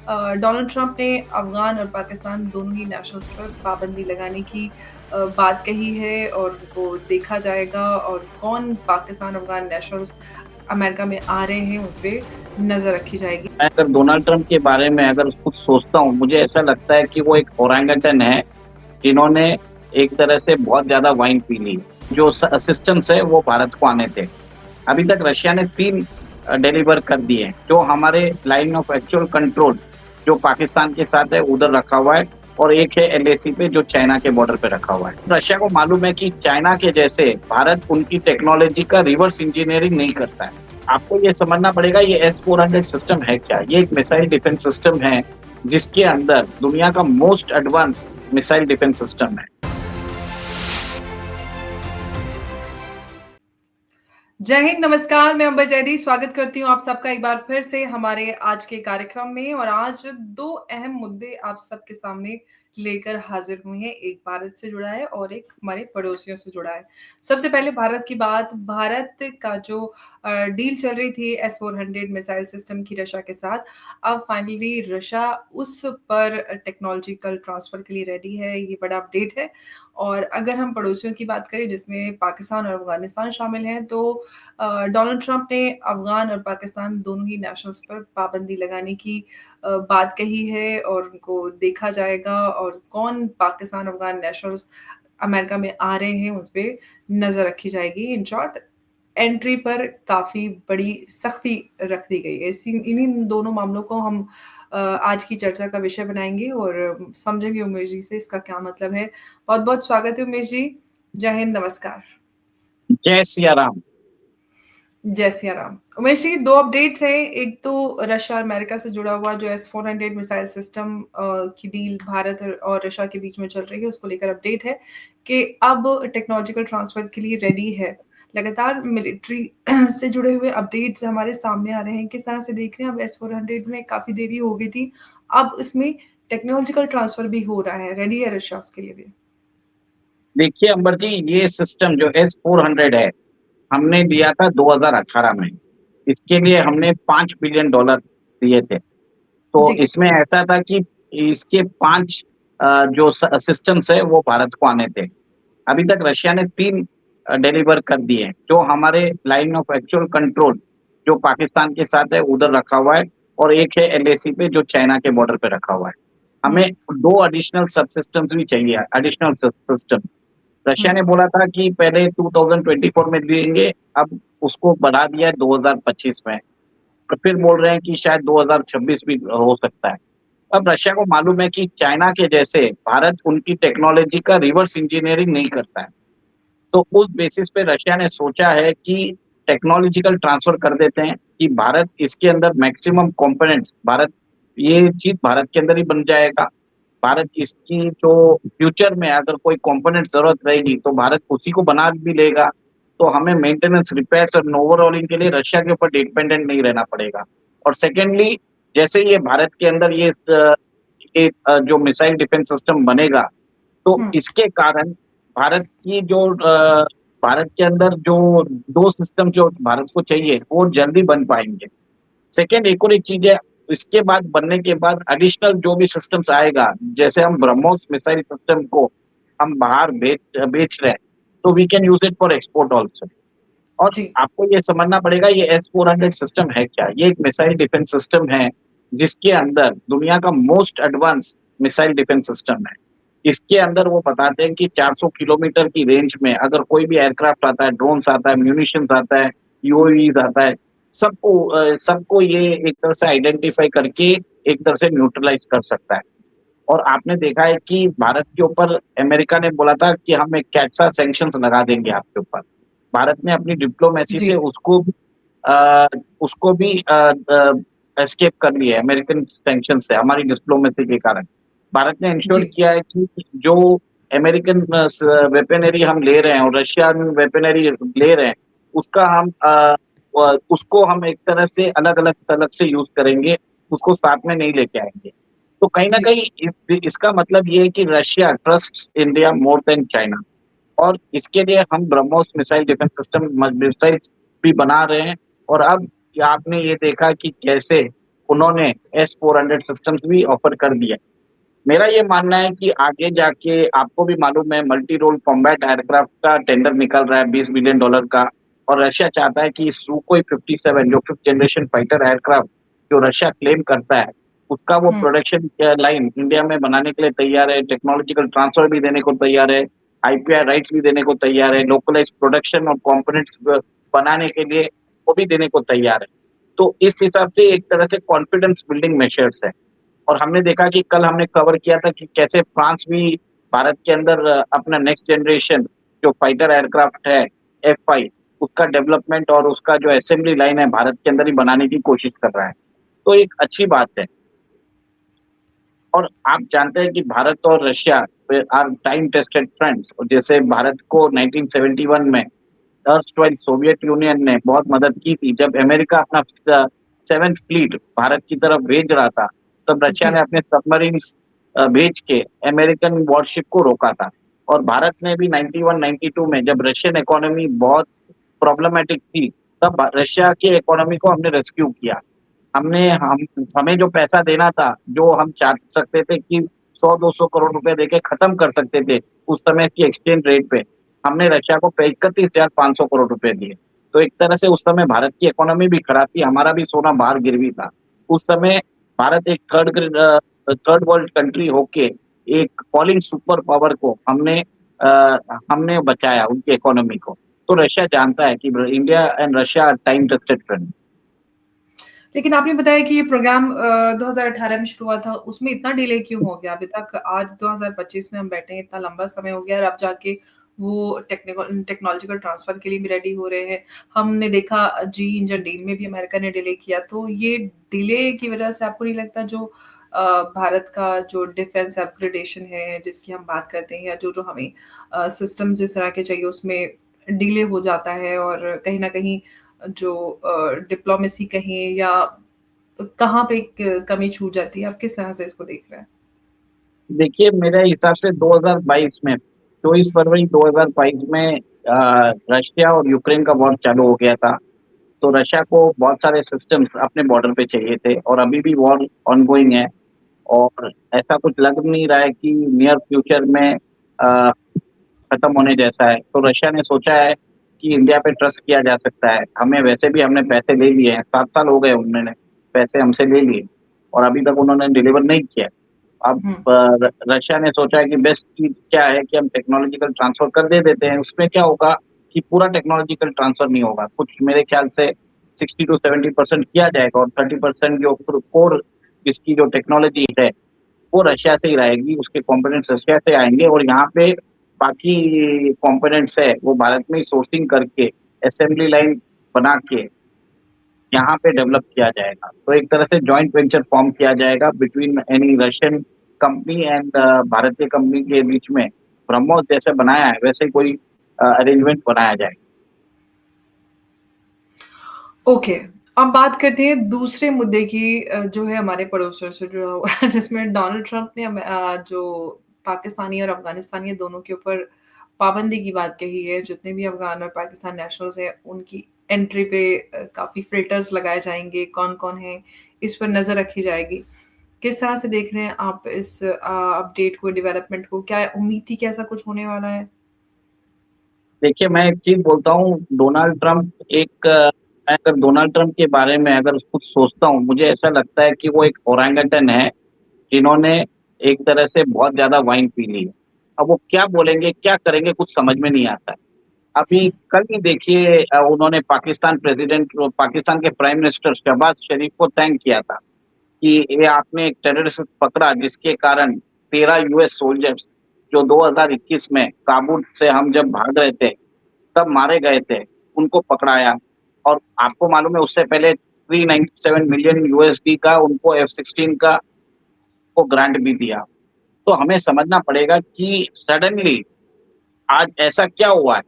Donald Trump ने अफ़गान और पाकिस्तान दोनों ही नेशनल्स पर पाबंदी लगाने की बात कही है और उनको देखा जाएगा और कौन पाकिस्तान अफ़गान नेशनल्स अमेरिका में आ रहे हैं, उन पे नज़र रखी जाएगी। मैं अगर डोनाल्ड ट्रंप के बारे में अगर कुछ सोचता हूँ, मुझे ऐसा लगता है कि वो एक ओरंगुटन है, जिन्होंने एक तरह से बहुत ज़्यादा वाइन पी ली। जो सिस्टम्स है वो भारत को आने थे। अभी तक रशिया ने 3 डिलीवर कर दिए हैं, जो हमारे लाइन ऑफ एक्चुअल कंट्रोल जो पाकिस्तान के साथ है उधर रखा हुआ है और एक है एलएसी पे जो चाइना के बॉर्डर पे रखा हुआ है। रशिया को मालूम है कि चाइना के जैसे भारत उनकी टेक्नोलॉजी का रिवर्स इंजीनियरिंग नहीं करता है। आपको ये समझना पड़ेगा ये S-400 सिस्टम है क्या? ये एक मिसाइल डिफेंस सिस्टम है, जिसके अंदर दुनिया का most advance missile defence system है। जय हिंद, नमस्कार। मैं अंबर जैदी स्वागत करती हूँ आप सबका एक बार फिर से हमारे आज के कार्यक्रम में। और आज 2 अहम मुद्दे आप सबके सामने लेकर हाज़िर हुए हैं। एक भारत से जुड़ा है और एक हमारे पड़ोसियों से जुड़ा है। सबसे पहले भारत की बात, भारत का जो डील चल रही थी S-400 मिसाइल सिस्टम की रशिया के साथ, अब फाइनली रशिया उस पर टेक्नोलॉजिकल ट्रांसफ़र के लिए रेडी है, ये बड़ा अपडेट है। और अगर हम पड़ोसियों की बात करें जिसमें पाकिस्तान और अफ़गानिस्तान शामिल हैं, तो डोनाल्ड ट्रंप ने अफ़गान और पाकिस्तान दोनों ही नेशनल्स पर पाबंदी लगाने की बात कही है और उनको देखा जाएगा और कौन पाकिस्तान अफ़गान नेशनल्स अमेरिका में आ रहे हैं, उस पे नज़र रखी जाएगी। इन शॉर्ट एंट्री पर काफ़ी बड़ी सख्ती रख दी गई है। इन्हीं दोनों मामलों को हम आज की चर्चा का विषय बनाएँगे और समझेंगे उमेश जी से इसका क्या मतलब है। बहुत-बहुत स्वागत है उमेश जी। जय हिंद, नमस्कार। जय सिया राम। जय सिया राम। उमेश जी, 2 अपडेट्स हैं। एक तो रशिया और अमेरिका से जुड़ा हुआ जो S-400 मिसाइल सिस्टम की डील भारत और रशिया के बीच में चल रही है, उसको लेकर अपडेट है कि अब टेक्नोलॉजिकल ट्रांसफर के लिए रेडी है। लगातार मिलिट्री से जुड़े हुए अपडेट्स हमारे सामने आ रहे हैं। किस तरह से देख रहे हैं? अब S-400 में काफ़ी देरी हो गई थी। अब इसमें टेक्नोलॉजिकल ट्रांसफर भी हो रहा है। रेडी है रशिया उसके लिए भी? देखिए अंबर जी, ये सिस्टम जो S-400 है, हमने दिया था 2018 में। इसके लिए हमने $5 बिलियन दिए थे। तो जी। इसमें ऐसा था कि इसके 5 जो सिस्टम्स है वो भारत को आने थे। अभी तक रशिया ने 3 डिलीवर कर दिए हैं, जो हमारे लाइन ऑफ एक्चुअल कंट्रोल जो पाकिस्तान के साथ है उधर रखा हुआ है और एक है एलएसी पे जो चाइना के बॉर्डर पे रखा हुआ है। हुँ, हमें 2 एडिशनल सब सिस्टम्स भी चाहिए, एडिशनल सिस्टम। रशिया हुँ। ने बोला था कि पहले 2024 में देंगे, अब उसको बढ़ा दिया है 2025 में। और फिर बोल रहे हैं कि शायद 2026 भी हो सकता है। अब रशिया को मालूम है कि चाइना के जैसे भारत उनकी टेक्नोलॉजी का रिवर्स इंजीनियरिंग नहीं करता है। तो उस बेसिस पे रशिया ने सोचा है कि टेक्नोलॉजिकल ट्रांसफर कर देते हैं कि भारत इसके अंदर मैक्सिमम कंपोनेंट्स भारत ये चीज़ भारत के अंदर ही बन जाएगा। भारत इसकी जो फ्यूचर में अगर कोई कंपोनेंट ज़रूरत रहेगी तो भारत उसी को बना भी लेगा। तो हमें मेंटेनेंस, रिपेयर्स और ओवरहॉलिंग के लिए रशिया के ऊपर डिपेंडेंट नहीं रहना पड़ेगा। और सेकेंडली, जैसे ये भारत के अंदर जो मिसाइल डिफेंस सिस्टम बनेगा, तो हुँ, इसके कारण भारत की जो भारत के अंदर जो 2 सिस्टम जो भारत को चाहिए, वो जल्दी बन पाएँगे। सेकंड एक और एक चीज़ है, इसके बाद बनने के बाद एडिशनल जो भी सिस्टम्स आएगा, जैसे हम ब्रह्मोस मिसाइल सिस्टम को हम बाहर बेच रहे हैं, तो we can use it for export also. और जी। आपको ये समझना पड़ेगा ये S-400 सिस्टम है क्या? ये एक मिसाइल डिफेंस सिस्टम है, जिसके अंदर दुनिया का most advance missile defence system है। इसके अंदर वो बताते हैं कि 400 किलोमीटर की रेंज में अगर कोई भी एयरक्राफ्ट आता है, ड्रोन्स आता है, म्यूनिशंस आता है, यूएवीज़ आता है, सबको ये एक तरह से आइडेंटिफ़ाई करके एक तरह से न्यूट्रलाइज़ कर सकता है। और आपने देखा है कि भारत के ऊपर अमेरिका ने बोला था कि हम एक कैट्सा सैंक्शंस लगा देंगे आपके ऊपर। भारत ने अपनी डिप्लोमेसी जी। से अ, उसको भी एस्केप कर लिया है अमेरिकन सैंक्शन से हमारी डिप्लोमेसी के कारण। भारत ने इंश्योर जी, किया है कि जो अमेरिकन वेपनरी हम ले रहे हैं और रशियन वेपनरी ले रहे हैं, उसका उसको हम एक तरह से अलग-अलग अलग से यूज़ करेंगे, उसको साथ में नहीं लेके आएँगे। तो कहीं न जी, कहीं इसका मतलब ये है कि Russia trusts India more than China. और इसके लिए हम BrahMos missile defence system missiles भी बना रहे हैं। और अब आपने ये देखा कि कैसे उन्होंने S-400 सिस्टम्स भी ऑफर कर दिए। मेरा ये मानना है कि आगे जाके आपको भी मालूम है मल्टी रोल कॉम्बैट एयरक्राफ्ट का टेंडर निकल रहा है $20 बिलियन का और रशिया चाहता है कि सुकोई 57 जो 5th जनरेशन फाइटर एयरक्राफ्ट जो रशिया क्लेम करता है, उसका वो हुँ। प्रोडक्शन लाइन इंडिया में बनाने के लिए तैयार है, टेक्नोलॉजिकल ट्रांसफर भी देने को तैयार है, आईपीआर राइट्स भी देने को तैयार है, लोकलाइज्ड प्रोडक्शन और कंपोनेंट्स बनाने के लिए वो भी देने को तैयार है। तो इस हिसाब से एक तरह से कॉन्फिडेंस बिल्डिंग मेजर्स है। और हमने देखा कि कल हमने कवर किया था कि कैसे फ्रांस भी भारत के अंदर अपना नेक्स्ट जनरेशन जो फाइटर एयरक्राफ्ट है F-5 उसका डेवलपमेंट और उसका जो असेंबली लाइन है भारत के अंदर ही बनाने की कोशिश कर रहा है। तो एक अच्छी बात है। और आप जानते हैं कि भारत और Russia are time tested friends और जैसे भारत को 1971 में अर्स्टवाइल सोवियत यूनियन ने बहुत मदद की थी जब अमेरिका अपना 7th फ्लीट भारत की तरफ भेज रहा था, तब रशिया जी। ने अपने सबमरीन्स भेज के अमेरिकन वॉरशिप को रोका था। और भारत ने भी 91-92 में जब रशियन इकोनॉमी बहुत प्रॉब्लमैटिक थी, तब रशिया की इकोनॉमी को हमने रेस्क्यू किया। हमने हम हमें जो पैसा देना था, जो हम चाह सकते थे कि 100-200 करोड़ रुपए देके खत्म कर सकते थे, उस समय की एक्सचेंज रेट पे, हमने रशिया को 31,500 करोड़ रुपए दिए। तो एक तरह से उस समय भारत की इकोनॉमी भी खराब थी, हमारा भी सोना बाहर गिरवी था। उस समय भारत एक थर्ड वर्ल्ड कंट्री होके एक फॉलिंग सुपर पावर को हमने बचाया उनकी इकोनॉमी को। तो रशिया जानता है कि India and Russia are time tested friend. लेकिन आपने बताया कि ये प्रोग्राम 2018 में शुरू हुआ था, उसमें इतना डिले क्यों हो गया? अभी तक आज 2025 में हम बैठे हैं, इतना लंबा समय हो गया और अब जाके वो टेक्नोलॉजिकल ट्रांसफर के लिए भी रेडी हो रहे हैं। हमने देखा जी इंजन डील में भी अमेरिका ने डिले किया, तो ये डिले की वजह से आपको नहीं लगता जो भारत का जो डिफेंस अपग्रेडेशन है, जिसकी हम बात करते हैं या जो-जो हमें सिस्टम्स जिस तरह के चाहिए उसमें डिले हो जाता है और कहीं न कहीं जो डिप्लोमेसी कहें या कहाँ पे क कमी छूट जाती है? आप किस तरह से इसको देख रहे हैं? देखिए, मेरे हिसाब से 2022 में 24 फरवरी 2022 में रशिया और यूक्रेन का वॉर चालू हो गया था। तो रशिया को बहुत सारे सिस्टम्स अपने बॉर्डर पे चाहिए थे और अभी भी वॉर ऑनगोइंग है और ऐसा कुछ लग नहीं रहा है कि नियर फ्यूचर में खत्म होने जैसा है। तो रशिया ने सोचा है कि इंडिया पे ट्रस्ट किया जा सकता है। हमें वैसे भी हमने पैसे ले लिए हैं, 7 साल हो गए उन्होंने पैसे हमसे ले लिए और अभी तक उन्होंने डिलीवर नहीं किया। अब हुँ। रशिया ने सोचा है कि बेस्ट चीज़ क्या है कि हम टेक्नोलॉजिकल ट्रांसफर कर दे देते हैं। उसमें क्या होगा कि पूरा टेक्नोलॉजिकल ट्रांसफर नहीं होगा। कुछ मेरे ख्याल से 60 टू 70% किया जाएगा और 30% जो कोर इसकी जो टेक्नोलॉजी है, वो रशिया से ही रहेगी। उसके कंपोनेंट्स रशिया से आएँगे और यहाँ पे बाकी कंपोनेंट्स है, वो भारत में ही सोर्सिंग करके असेंबली लाइन बना के यहाँ पे डेवलप किया जाएगा। तो एक तरह से जॉइंट वेंचर फॉर्म किया जाएगा between any Russian company and भारतीय कंपनी के बीच में ब्रह्मोस जैसे बनाया है, वैसे कोई अरेंजमेंट बनाया जाएगा। ओके, अब बात करते हैं दूसरे मुद्दे की जो है हमारे पड़ोसियों से जुड़ा हुआ जिसमें डोनाल्ड ट्रंप ने जो पाकिस्तानी और अफ़गानिस्तानी है दोनों के ऊपर पाबंदी की बात कही है। जितने भी अफ़गान और पाकिस्तान नेशनल्स हैं उनकी एंट्री पे काफ़ी फ़िल्टर्स लगाए जाएँगे, कौन-कौन है, इस पर नज़र रखी जाएगी। किस तरह से देख रहे हैं आप इस अपडेट को, डेवलपमेंट को? क्या उम्मीद थी कि ऐसा कुछ होने वाला है? देखिए, मैं एक चीज़ बोलता हूँ, डोनाल्ड ट्रंप मैं अगर डोनाल्ड ट्रंप के बारे में अगर कुछ सोचता हूँ, मुझे ऐसा लगता है कि वो एक ओरंगुटन है, जिन्होंने एक तरह से बहुत ज़्यादा वाइन पी ली है। अब वो क्या बोलेंगे, क्या करेंगे, कुछ समझ में नहीं आता है। अभी कल ही देखिए उन्होंने पाकिस्तान के प्राइम मिनिस्टर शहबाज शरीफ को थैंक किया था कि ये आपने एक टेररिस्ट पकड़ा जिसके कारण 13 यूएस सोल्जर्स जो 2021 में काबुल से हम जब भाग रहे थे, तब मारे गए थे, उनको पकड़ाया और आपको मालूम है उससे पहले 397 मिलियन यूएसडी का उनको F-16 का को ग्रांट भी दिया। तो हमें समझना पड़ेगा कि सडनली आज ऐसा क्या हुआ है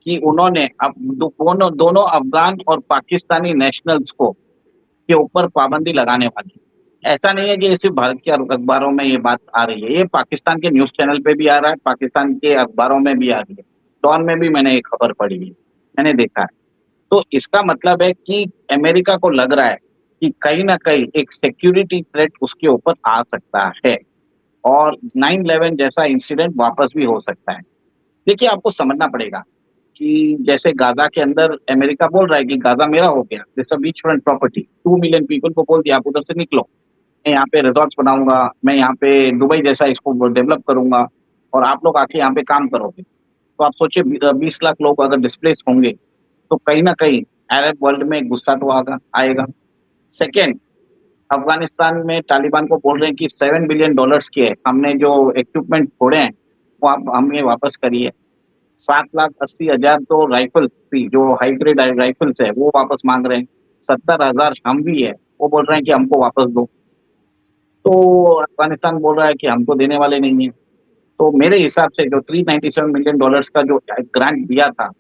कि उन्होंने अब दोनों दोनों अफ़गान और पाकिस्तानी नेशनल्स को के ऊपर पाबंदी लगाने वाली है। ऐसा नहीं है कि ये सिर्फ़ भारत के अखबारों में ये बात आ रही है, ये पाकिस्तान के न्यूज़ चैनल पे भी आ रहा है, पाकिस्तान के अखबारों में भी आ रही है। डॉन में भी मैंने ये खबर पढ़ी है, मैंने देखा है। तो इसका मतलब है कि अमेरिका को लग रहा है कि कहीं न कहीं एक सिक्योरिटी थ्रेट उसके ऊपर आ सकता है और 9/11 जैसा इंसिडेंट वापस भी हो सकता है। देखिए, आपको समझना पड़ेगा कि जैसे गाज़ा के अंदर अमेरिका बोल रहा है कि गाज़ा मेरा हो गया, this a beach front property, 2 million people को बोल दिया आप उधर से निकलो। मैं यहाँ पे रिज़ॉर्ट्स बनाऊँगा, मैं यहाँ पे दुबई जैसा इसको डेवलप करूँगा और आप लोग आके यहाँ पे काम करोगे। तो आप सोचिए 20 लाख लोग अगर डिस्प्लेस होंगे, तो कहीं न कहीं अरब वर्ल्ड में गुस्सा तो आएगा। सेकंड, अफ़गानिस्तान में तालिबान को बोल रहे हैं कि $7 बिलियन के हमने जो इक्विपमेंट छोड़े हैं, वो आप हमें वापस करिए। 7,80,000 तो राइफ़ल्स थी, जो हाई ग्रेड राइफ़ल्स है, वो वापस माँग रहे हैं। 70,000 हमवी है, वो बोल रहे हैं कि हमको वापस दो। तो अफ़गानिस्तान बोल रहा है कि हमको देने वाले नहीं हैं। तो मेरे हिसाब से जो $397 मिलियन का जो ग्रांट दिया था,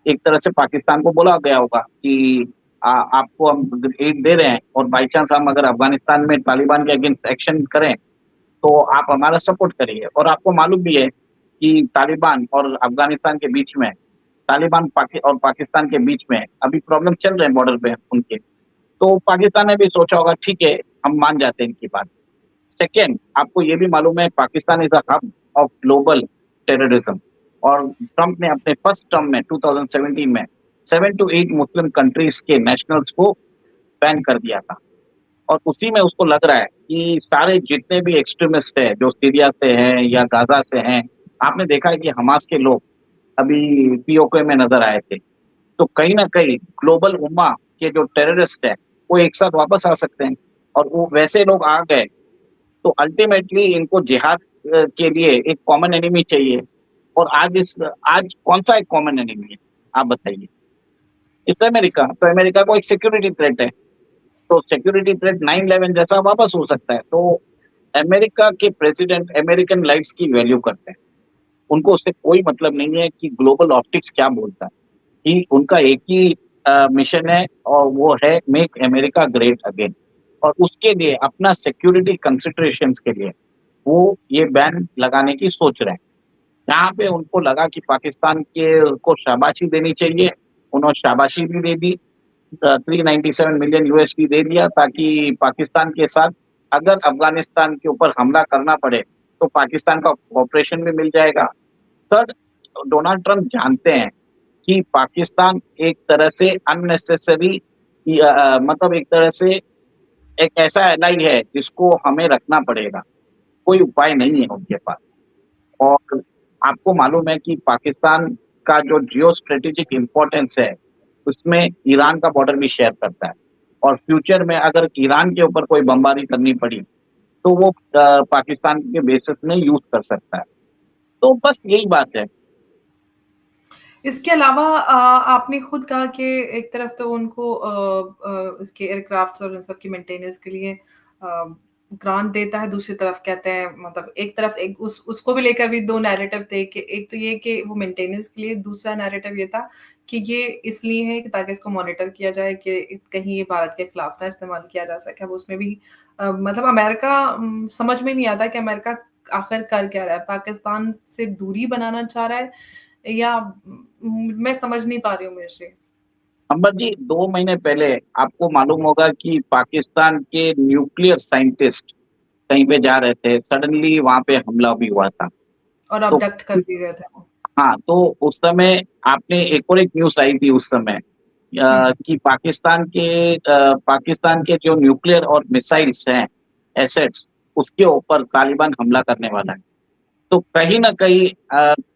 एक तरह से पाकिस्तान को बोला गया होगा कि आपको हम एड दे रहे हैं और बाय चांस हम अगर अफ़गानिस्तान में तालिबान के अगेंस्ट एक्शन करें, तो आप हमारा सपोर्ट करिए और आपको मालूम भी है कि तालिबान और अफ़गानिस्तान के बीच में, तालिबान पाकिस्तान के बीच में अभी प्रॉब्लम चल रहे हैं बॉर्डर पे उनके। तो पाकिस्तान ने भी सोचा होगा ठीक है, हम मान जाते हैं इनकी बात। सेकंड, आपको ये भी मालूम है Pakistan is a hub of global terrorism और ट्रम्प ने अपने फर्स्ट टर्म में 2017 में 7 टू 8 मुस्लिम कंट्रीज़ के नेशनल्स को बैन कर दिया था। और उसी में उसको लग रहा है कि सारे जितने भी एक्सट्रीमिस्ट हैं, जो सीरिया से हैं या गाज़ा से हैं, आपने देखा है कि हमास के लोग अभी पीओके में नज़र आए थे। तो कहीं न कहीं ग्लोबल उम्मा के जो टेररिस्ट हैं, वो एक साथ वापस आ सकते हैं और वो वैसे लोग आ गए, तो अल्टीमेटली इनको जिहाद के लिए एक कॉमन एनिमी चाहिए और आज कौन-सा एक कॉमन एनिमी है? आप बताइए। इट्स अमेरिका, तो अमेरिका को एक सिक्योरिटी थ्रेट है। तो सिक्योरिटी थ्रेट 9/11 जैसा वापस हो सकता है। तो अमेरिका के प्रेसिडेंट अमेरिकन लाइफ्स की वैल्यू करते हैं। उनको उससे कोई मतलब नहीं है कि ग्लोबल ऑप्टिक्स क्या बोलता है, कि उनका एक ही मिशन है और वो है मेक अमेरिका ग्रेट अगेन और उसके लिए अपना सिक्योरिटी कंसिडरेशंस के लिए वो ये बैन लगाने की सोच रहे हैं। यहाँ पे उनको लगा कि पाकिस्तान के को शाबाशी देनी चाहिए, उन्होंने शाबाशी भी दे दी। 397 मिलियन यूएसडी दे दिया ताकि पाकिस्तान के साथ अगर अफ़गानिस्तान के ऊपर हमला करना पड़े, तो पाकिस्तान का कोऑपरेशन भी मिल जाएगा। थर्ड, डोनाल्ड ट्रम्प जानते हैं कि पाकिस्तान एक तरह से अननेसेसरी मतलब एक तरह से एक ऐसा एलाई है जिसको हमें रखना पड़ेगा, कोई उपाय नहीं है उनके पास। और आपको मालूम है कि पाकिस्तान का जो जियो स्ट्रैटेजिक इम्पोर्टेंस है, उसमें ईरान का बॉर्डर भी शेयर करता है और फ्यूचर में अगर ईरान के ऊपर कोई बमबारी करनी पड़ी, तो वो पाकिस्तान के बेसिस में यूज़ कर सकता है। तो बस यही बात है। इसके अलावा आपने खुद कहा कि एक तरफ तो उनको इसके एयरक्राफ्ट्स और इन सब की मेंटेनेंस के लिए ग्रांट देता है, दूसरी तरफ कहते हैं मतलब एक तरफ एक उसको भी लेकर भी 2 नैरेटिव थे कि एक तो ये कि वो मेंटेनेंस के लिए, दूसरा नैरेटिव ये था कि ये इसलिए है कि ताकि इसको मॉनिटर किया जाए कि कहीं ये भारत के खिलाफ ना इस्तेमाल किया जा सके। अब उसमें भी मतलब अमेरिका समझ में नहीं आता कि अमेरिका आखिर कर क्या रहा है? पाकिस्तान से दूरी बनाना चाह रहा है या मैं समझ नहीं पा रही हूँ मेरे से। अंबर जी, 2 महीने पहले आपको मालूम होगा कि पाकिस्तान के न्यूक्लियर साइंटिस्ट कहीं पे जा रहे थे, सडनली वहाँ पे हमला भी हुआ था। और तो अबडक्ट कर दिए गए थे वो। हाँ, तो उस समय आपने एक और एक न्यूज़ आई थी उस समय हुँ। कि पाकिस्तान के जो न्यूक्लियर और मिसाइल्स हैं, एसेट्स, उसके ऊपर तालिबान हमला करने वाला है। तो कहीं न कहीं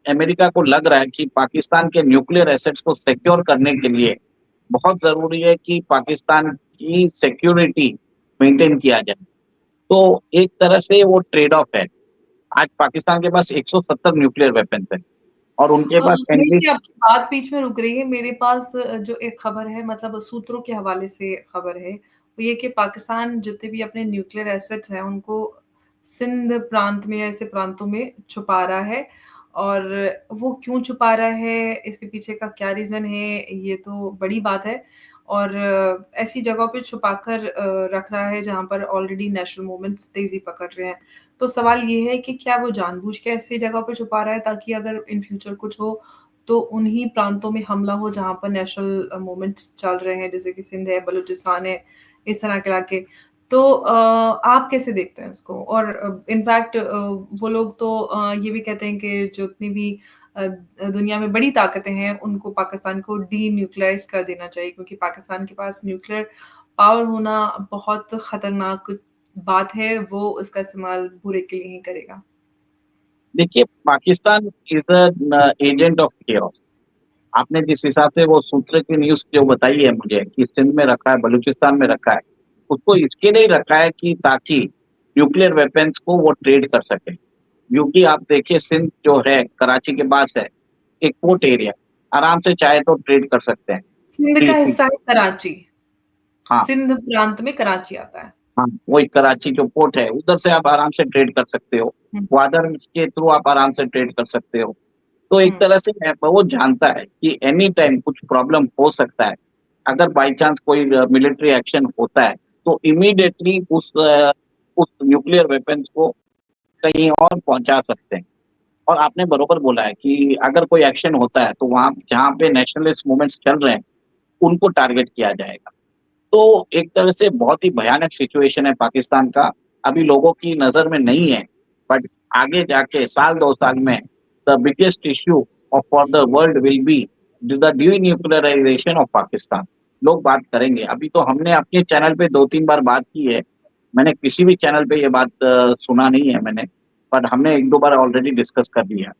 अमेरिका को लग रहा है कि पाकिस्तान के न्यूक्लियर एसेट्स को सिक्योर करने के लिए बहुत ज़रूरी है कि पाकिस्तान की सिक्योरिटी मेंटेन किया जाए। तो एक तरह से वो ट्रेड ऑफ है। आज पाकिस्तान के पास 170 न्यूक्लियर वेपन्स हैं और उनके पास एटलीस्ट निशी आपकी बात बीच में रुक रही है। मेरे पास जो एक खबर है मतलब सूत्रों के हवाले से खबर है, वो ये कि पाकिस्तान जितने भी अपने न्यूक्लियर एसेट्स हैं, उनको सिंध प्रांत में या ऐसे प्रांतों में छुपा रहा है और वो क्यों छुपा रहा है, इसके पीछे का क्या रीज़न है, ये तो बड़ी बात है और ऐसी जगहों पे छुपाकर रख रहा है, जहाँ पर ऑलरेडी नेशनल मूवमेंट्स तेज़ी पकड़ रहे हैं। तो सवाल ये है कि क्या वो जानबूझ के ऐसी जगह पे छुपा रहा है ताकि अगर इन फ्यूचर कुछ हो, तो उन्हीं प्रांतों में हमला हो जहाँ पर नेशनल मूवमेंट्स चल रहे हैं, जैसे कि सिंध है, बलूचिस्तान है इस तरह के इलाके। तो आप कैसे देखते हैं इसको? और इनफैक्ट वो लोग तो ये भी कहते हैं कि जितनी भी दुनिया में बड़ी ताकतें हैं, उनको पाकिस्तान को डीन्यूक्लियराइज़ कर देना चाहिए क्योंकि पाकिस्तान के पास न्यूक्लियर पावर होना बहुत खतरनाक बात है, वो उसका इस्तेमाल बुरे के लिए ही करेगा। देखिए, Pakistan is agent of chaos. आपने जिस हिसाब से वो सूत्र की न्यूज़ जो बताई है मुझे कि सिंध में रखा है, बलूचिस्तान में रखा है, उसको इसके लिए रखा है कि ताकि न्यूक्लियर वेपन्स को वो ट्रेड कर सकें। क्योंकि आप देखिए सिंध जो है, कराची के पास है, एक पोर्ट एरिया, आराम से चाहे तो ट्रेड कर सकते हैं। सिंध का सी सी हिस्सा है कराची। हाँ, सिंध प्रांत में कराची आता है। हाँ, वही कराची जो पोर्ट है, उधर से आप आराम से ट्रेड कर सकते हो। हुँ, ग्वादर के थ्रू आप आराम से ट्रेड कर सकते हो। तो एक हुँ। तरह से वो जानता है कि एनी टाइम कुछ प्रॉब्लम हो सकता है। अगर बाय चांस कोई मिलिट्री एक्शन होता है, तो इमीडिएटली उस न्यूक्लियर वेपन्स को कहीं और पहुँचा सकते हैं। और आपने बरोबर बोला है कि अगर कोई एक्शन होता है, तो वहाँ जहाँ पे नेशनलिस्ट मूवमेंट्स चल रहे हैं, उनको टारगेट किया जाएगा। तो एक तरह से बहुत ही भयानक सिचुएशन है पाकिस्तान का, अभी लोगों की नज़र में नहीं है, बट आगे जाके साल 2 साल में the biggest issue of for the world will be the denuclearization of Pakistan. लोग बात करेंगे, अभी तो हमने अपने चैनल पे 2-3 बार बात की है, मैंने किसी भी चैनल पे ये बात सुना नहीं है मैंने, बट हमने 1-2 बार ऑलरेडी डिस्कस कर लिया है।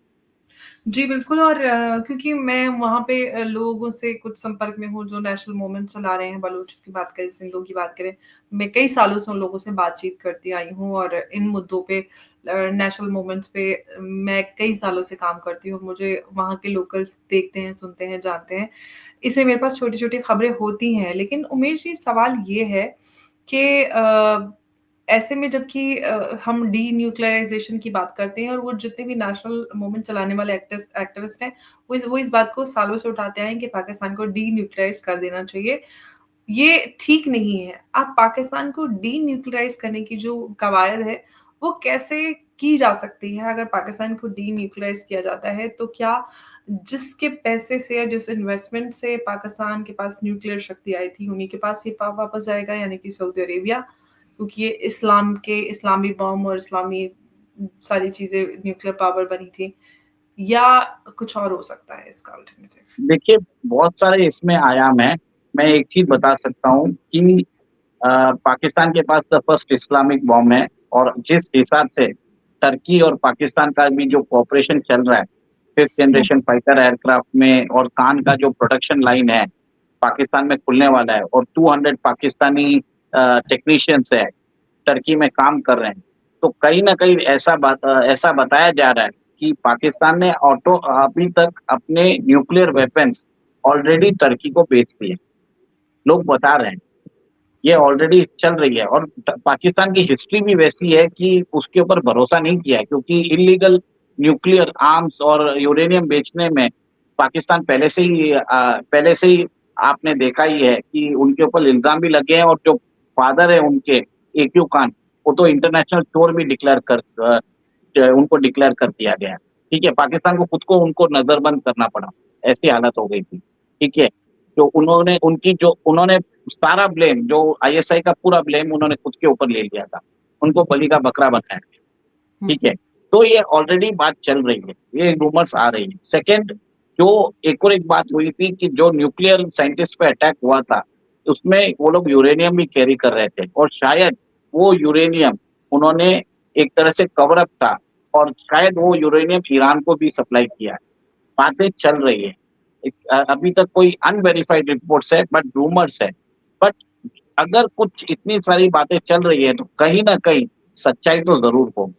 जी, बिल्कुल और क्योंकि मैं वहाँ पे लोगों से कुछ संपर्क में हूँ जो नेशनल मूवमेंट चला रहे हैं, बलूच की बात करें, सिंधु की बात करें। मैं कई सालों से उन लोगों से बातचीत करती आई हूँ और इन मुद्दों पे नेशनल मूवमेंट्स पे मैं कई सालों से काम करती हूँ। मुझे वहाँ के लोकल्स देखते हैं, सुनते हैं, जानते हैं। इसलिए मेरे पास छोटी-छोटी खबरें होती हैं। लेकिन उमेश जी सवाल ये है कि ऐसे में जबकि हम डीन्यूक्लियराइज़ेशन की बात करते हैं और वो जितने भी नेशनल मूवमेंट चलाने वाले एक्टिविस्ट हैं, वो इस बात को सालों से उठाते आए हैं कि पाकिस्तान को डीन्यूक्लियराइज़ कर देना चाहिए। ये ठीक नहीं है। अब पाकिस्तान को डीन्यूक्लियराइज़ करने की जो कवायद है, वो कैसे की जा सकती है? अगर पाकिस्तान को डीन्यूक्लियराइज़ किया जाता है, तो क्या जिसके पैसे से या जिस इन्वेस्टमेंट से पाकिस्तान के पास न्यूक्लियर शक्ति आई थी, उन्हीं के पास ये वापस जाएगा यानी कि सऊदी अरेबिया? क्योंकि ये इस्लामी बम और इस्लामी सारी चीज़ें न्यूक्लियर पावर बनी थी या कुछ और हो सकता है इसका अल्टरनेटिव? देखिए, बहुत सारे इसमें आयाम हैं। मैं एक चीज़ बता सकता हूँ कि पाकिस्तान के पास द फर्स्ट इस्लामिक बॉम्ब है और जिस हिसाब से टर्की और पाकिस्तान का भी जो कोऑपरेशन चल रहा है, 5th हुँ, जनरेशन फाइटर एयरक्राफ्ट में और खान का जो प्रोडक्शन लाइन है, पाकिस्तान में खुलने वाला है और 200 पाकिस्तानी टेक्नीशियंस है, टर्की में काम कर रहे हैं। तो कहीं न कहीं ऐसा बताया जा रहा है कि पाकिस्तान ने अभी तक अपने न्यूक्लियर वेपन्स ऑलरेडी टर्की को बेच दिए। लोग बता रहे हैं। ये ऑलरेडी चल रही है और पाकिस्तान की हिस्ट्री भी वैसी है कि उसके ऊपर भरोसा नहीं किया है क्योंकि इल्लीगल न्यूक्लियर आर्म्स और यूरेनियम बेचने में पाकिस्तान पहले से ही आपने देखा ही है कि उनके ऊपर इल्ज़ाम भी लगे हैं और जो फादर है उनके एक्यू खान, वो तो इंटरनेशनल चोर भी उनको डिक्लेयर कर दिया गया है। ठीक है, पाकिस्तान को खुद को उनको नज़रबंद करना पड़ा, ऐसी हालत हो गई थी। ठीक है, तो उन्होंने सारा ब्लेम जो आईएसआई का पूरा ब्लेम उन्होंने खुद के ऊपर ले लिया था। उनको बलि का बकरा बनाया, हुँ, ठीक है? तो ये ऑलरेडी बात चल रही है, ये रूमर्स आ रही है। सेकंड जो एक बात हुई थी कि जो न्यूक्लियर साइंटिस्ट पे अटैक हुआ था, उसमें वो लोग यूरेनियम भी कैरी कर रहे थे और शायद वो यूरेनियम उन्होंने एक तरह से कवर अप था और शायद वो यूरेनियम ईरान को भी सप्लाई किया है। बातें चल रही है। अभी तक कोई अनवेरिफाइड रिपोर्ट्स है बट रूमर्स है। बट अगर कुछ इतनी सारी बातें चल रही है तो कहीं न कहीं सच्चाई तो ज़रूर होगी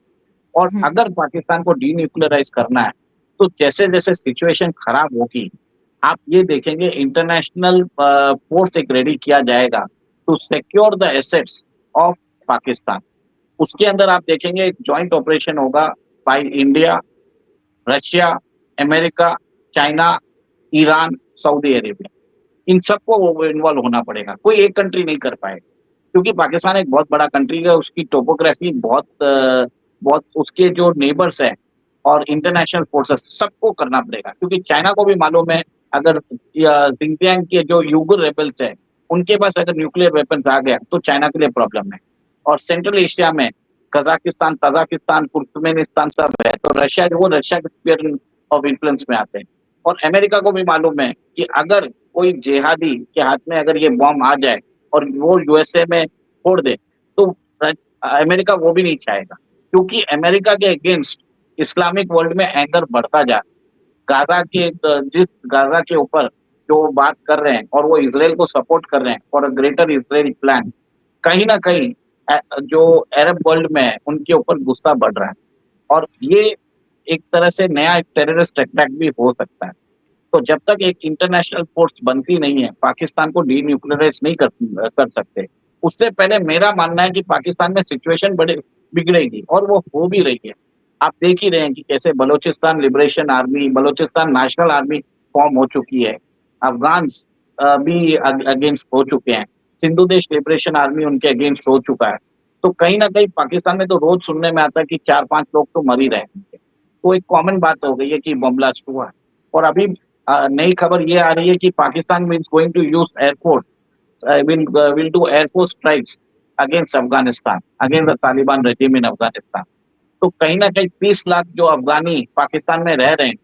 और हुँ, अगर पाकिस्तान को डीन्यूक्लियराइज़ करना है, तो जैसे-जैसे सिचुएशन खराब होगी, आप ये देखेंगे इंटरनेशनल फ़ोर्स एक रेडी किया जाएगा to secure the assets of Pakistan. उसके अंदर आप देखेंगे एक जॉइंट ऑपरेशन होगा by India, Russia, America, China, Iran, Saudi Arabia. इन सबको वो इन्वॉल्व होना पड़ेगा, कोई एक कंट्री नहीं कर पाएगा। क्योंकि पाकिस्तान एक बहुत बड़ा कंट्री है, उसकी टोपोग्राफी बहुत उसके जो नेबर्स हैं और इंटरनेशनल फोर्सेस सबको करना पड़ेगा क्योंकि चाइना को भी मालूम है अगर या ज़िनजियांग के जो उइगर रेबेल्स हैं, उनके पास अगर न्यूक्लियर वेपन्स आ गया तो चाइना के लिए प्रॉब्लम है। और सेंट्रल एशिया में कजाकिस्तान, तजाकिस्तान, तुर्कमेनिस्तान सब है, तो रशिया के स्फीयर ऑफ इन्फ्लुएंस में आते हैं। और अमेरिका को भी मालूम है कि अगर कोई जिहादी के हाथ में अगर ये बॉम्ब आ जाए और वो यूएसए में फोड़ दे, तो अमेरिका वो भी नहीं चाहेगा, क्योंकि अमेरिका के अगेंस्ट इस्लामिक वर्ल्ड में एंगर बढ़ता जा रहा है। जिस गाजा के ऊपर जो बात कर रहे हैं और वो इसराइल को सपोर्ट कर रहे हैं for a greater Israel plan, कहीं ना कहीं जो अरब वर्ल्ड में है उनके ऊपर गुस्सा बढ़ रहा है। और ये एक तरह से नया टेररिस्ट अटैक भी हो सकता है। तो जब तक एक इंटरनेशनल फोर्स बनती नहीं है, पाकिस्तान को डीन्यूक्लियराइज नहीं कर सकते। उससे पहले मेरा मानना है कि पाकिस्तान में सिचुएशन बड़े बिगड़ेगी, और वो हो भी रही है। आप देख ही रहे हैं कि कैसे Balochistan liberation army, Balochistan national army form हो चुकी है। अफगान भी अगेंस्ट हो चुके हैं। सिंधु देश लिबरेशन आर्मी उनके अगेंस्ट हो चुका है। तो कहीं ना कहीं पाकिस्तान में तो रोज सुनने में आता है कि 4-5 लोग तो मर ही रहे हैं। तो एक कॉमन बात हो गई है कि बम ब्लास्ट हुआ है। और अभी नई खबर ये आ रही है कि Pakistan means going to use air force, will do air force strikes against Afghanistan, against the Taliban regime in Afghanistan. तो कहीं ना कहीं 30 लाख जो अफगानी पाकिस्तान में रह रहे हैं,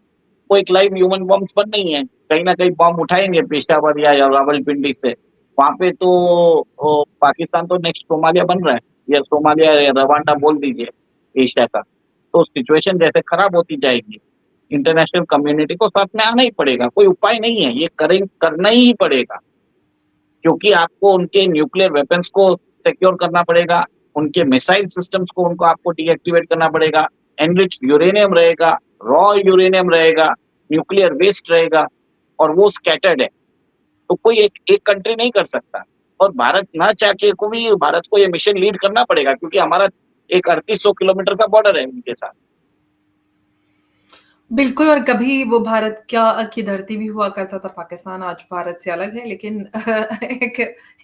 वो एक लाइव ह्यूमन बॉम्ब पर नहीं है। कहीं ना कहीं बॉम्ब उठाएंगे पेशावर या रावलपिंडी से, वहां पे तो पाकिस्तान तो नेक्स्ट सोमालिया बन रहा है, या सोमालिया या रवांडा बोल दीजिए एशिया का। तो सिचुएशन जैसे खराब होती जाएगी, इंटरनेशनल कम्युनिटी को साथ में आना ही पड़ेगा, कोई उपाय नहीं है, ये करना ही पड़ेगा। क्योंकि आपको उनके न्यूक्लियर वेपन्स को सिक्योर करना पड़ेगा, उनके मिसाइल सिस्टम्स को उनको आपको डीएक्टिवेट करना पड़ेगा। एनरिच यूरेनियम रहेगा, रॉ यूरेनियम रहेगा, न्यूक्लियर वेस्ट रहेगा, और वो स्कैटर्ड है। तो कोई एक कंट्री नहीं कर सकता। और भारत ना चाह के को भी भारत को ये मिशन लीड करना पड़ेगा, क्योंकि हमारा एक 3800 किलोमीटर का बॉर्डर है उनके साथ। बिल्कुल, और कभी वो भारत क्या की धरती भी हुआ करता था पाकिस्तान, आज भारत से अलग है, लेकिन एक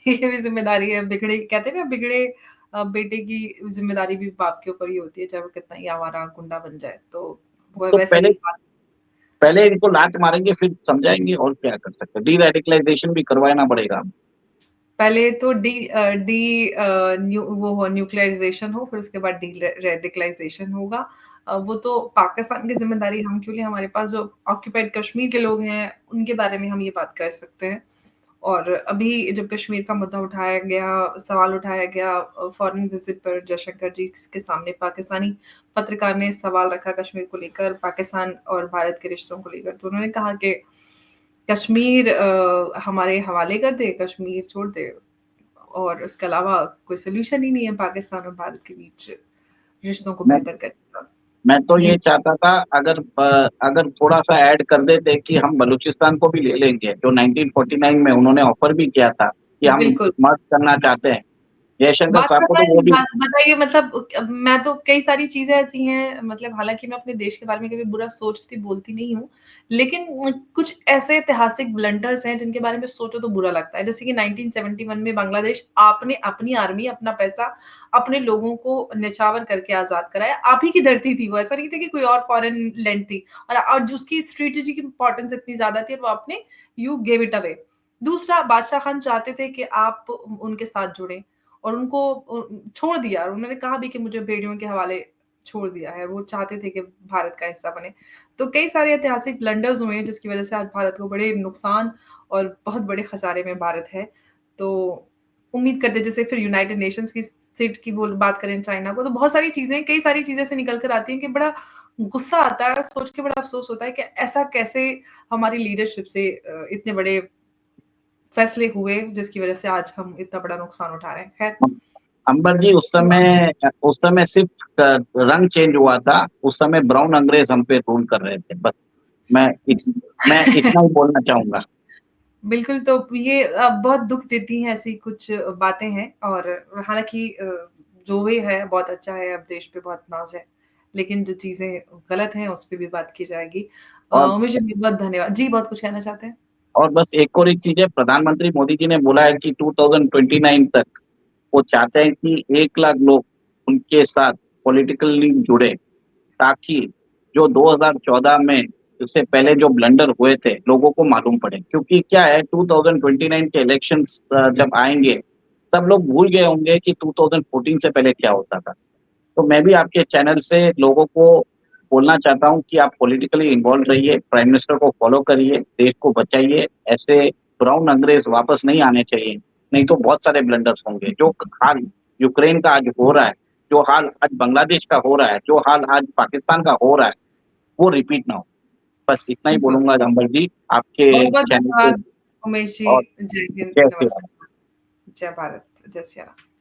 ये भी ज़िम्मेदारी है, बिगड़े कहते हैं ना, बिगड़े बेटे की ज़िम्मेदारी भी बाप के ऊपर ही होती है, चाहे वो कितना ही आवारा गुंडा बन जाए। तो वो तो वैसे ही पहले इनको लात मारेंगे, फिर समझाएंगे, और क्या कर सकते हैं। डी रेडिकलाइजेशन भी करवाना पड़ेगा। पहले तो वो हो न्यूक्लियराइज़ेशन हो, फिर उसके बाद डी रेडिकलाइज़ेशन होगा। वो तो पाकिस्तान की ज़िम्मेदारी हम क्यों लें, हमारे पास जो ऑक्यूपाइड कश्मीर के लोग हैं, उनके बारे में हम ये बात कर सकते हैं। और अभी जब कश्मीर का मुद्दा उठाया गया, सवाल उठाया गया फॉरेन विज़िट पर जयशंकर जी के सामने, पाकिस्तानी पत्रकार ने सवाल रखा कश्मीर को लेकर, पाकिस्तान और भारत के रिश्तों को लेकर, तो उन्होंने कहा कि कश्मीर हमारे हवाले कर दे, कश्मीर छोड़ दे, और उसके अलावा कोई सॉल्यूशन ही नहीं है पाकिस्तान और भारत के बीच रिश्तों को मैं बेहतर करने का। मैं तो जी, ये चाहता था, अगर थोड़ा सा ऐड कर देते कि हम बलूचिस्तान को भी ले लेंगे, जो 1949 में उन्होंने ऑफर भी किया था कि हम बिल्कुल। मर्ज करना चाहते हैं। जयशंकर साहब बादशाह को तो भाई वो भी। बताइए, मतलब मैं तो कई सारी चीज़ें ऐसी हैं, मतलब हालाँकि मैं अपने देश के बारे में कभी बुरा सोचती बोलती नहीं हूँ, लेकिन कुछ ऐसे ऐतिहासिक ब्लंडर्स हैं जिनके बारे में सोचो तो बुरा लगता है। जैसे कि 1971 में बांग्लादेश आपने अपनी आर्मी, अपना पैसा, अपने लोगों को न्यौछावर करके आज़ाद कराया। आप ही की धरती थी वो, ऐसा नहीं था कि कोई और फॉरेन लैंड थी, और जो उसकी स्ट्रेटेजिक इम्पोर्टेंस इतनी ज़्यादा थी, और वो आपने यू गिव इट अवे। दूसरा, बादशाह खान चाहते थे कि आप उनके साथ जुड़ें, और उनको छोड़ दिया, और उन्होंने कहा भी कि मुझे भेड़ियों के हवाले छोड़ दिया है। वो चाहते थे कि भारत का हिस्सा बने। तो कई सारे ऐतिहासिक ब्लंडर्स हुए हैं जिसकी वज़ह से आज भारत को बड़े नुकसान और बहुत बड़े खसारे में भारत है। तो उम्मीद करते हैं, जैसे फिर यूनाइटेड नेशंस की सीट की बोल बात करें चाइना को, तो बहुत सारी चीज़ें, कई सारी चीज़ें ऐसे निकल कर आती हैं कि बड़ा गुस्सा आता है, और सोच के बड़ा अफ़सोस होता है कि ऐसा कैसे हमारी लीडरशिप से इतने बड़े फैसले हुए जिसकी वज़ह से आज हम इतना बड़ा नुकसान उठा रहे हैं। ख़ैर, अंबर जी, उस समय सिर्फ रंग चेंज हुआ था। उस समय ब्राउन अंग्रेज हम पे रूल कर रहे थे, बस। मैं इत, मैं इतना ही बोलना चाहूंगा। बिल्कुल, तो ये बहुत दुःख देती हैं, ऐसी कुछ बातें हैं, और हालाँकि जो भी है बहुत अच्छा है, अब देश पे बहुत नाज़ है, लेकिन जो चीज़ें गलत हैं, उस पे भी बात की जाएगी। और मुझे बहुत धन्यवाद। जी, बहुत कुछ कहना चाहते हैं? और बस एक चीज है, प्रधानमंत्री मोदी जी ने बोला है कि 2029 तक वो चाहते हैं कि 1 लाख लोग उनके साथ पॉलिटिकली जुड़े, ताकि जो 2014 में इससे पहले जो ब्लंडर हुए थे, लोगों को मालूम पड़े। क्योंकि क्या है 2029 के इलेक्शंस जब आएँगे, सब लोग भूल गए होंगे कि 2014 से पहले क्या होता था। तो मैं भी आपके चैनल से लोगों को बोलना चाहता हूँ कि आप पॉलिटिकली इन्वॉल्व रहिए, प्राइम मिनिस्टर को फॉलो करिए, देश को बचाइए। ऐसे ब्राउन अंग्रेज़ वापस नहीं आने चाहिए, नहीं तो बहुत सारे ब्लंडर्स होंगे। जो हाल यूक्रेन का आज हो रहा है, जो हाल आज बांग्लादेश का हो रहा है, जो हाल आज पाकिस्तान का हो रहा है, वो रिपीट ना हो। बस इतना ही बहुत बोलूँगा अंबर जी, आपके बहुत-बहुत चैनल पे धन्यवाद उमेश जी। और जय हिंद, जय श्री राम। नमस्कार। जय भारत, जय सिया राम।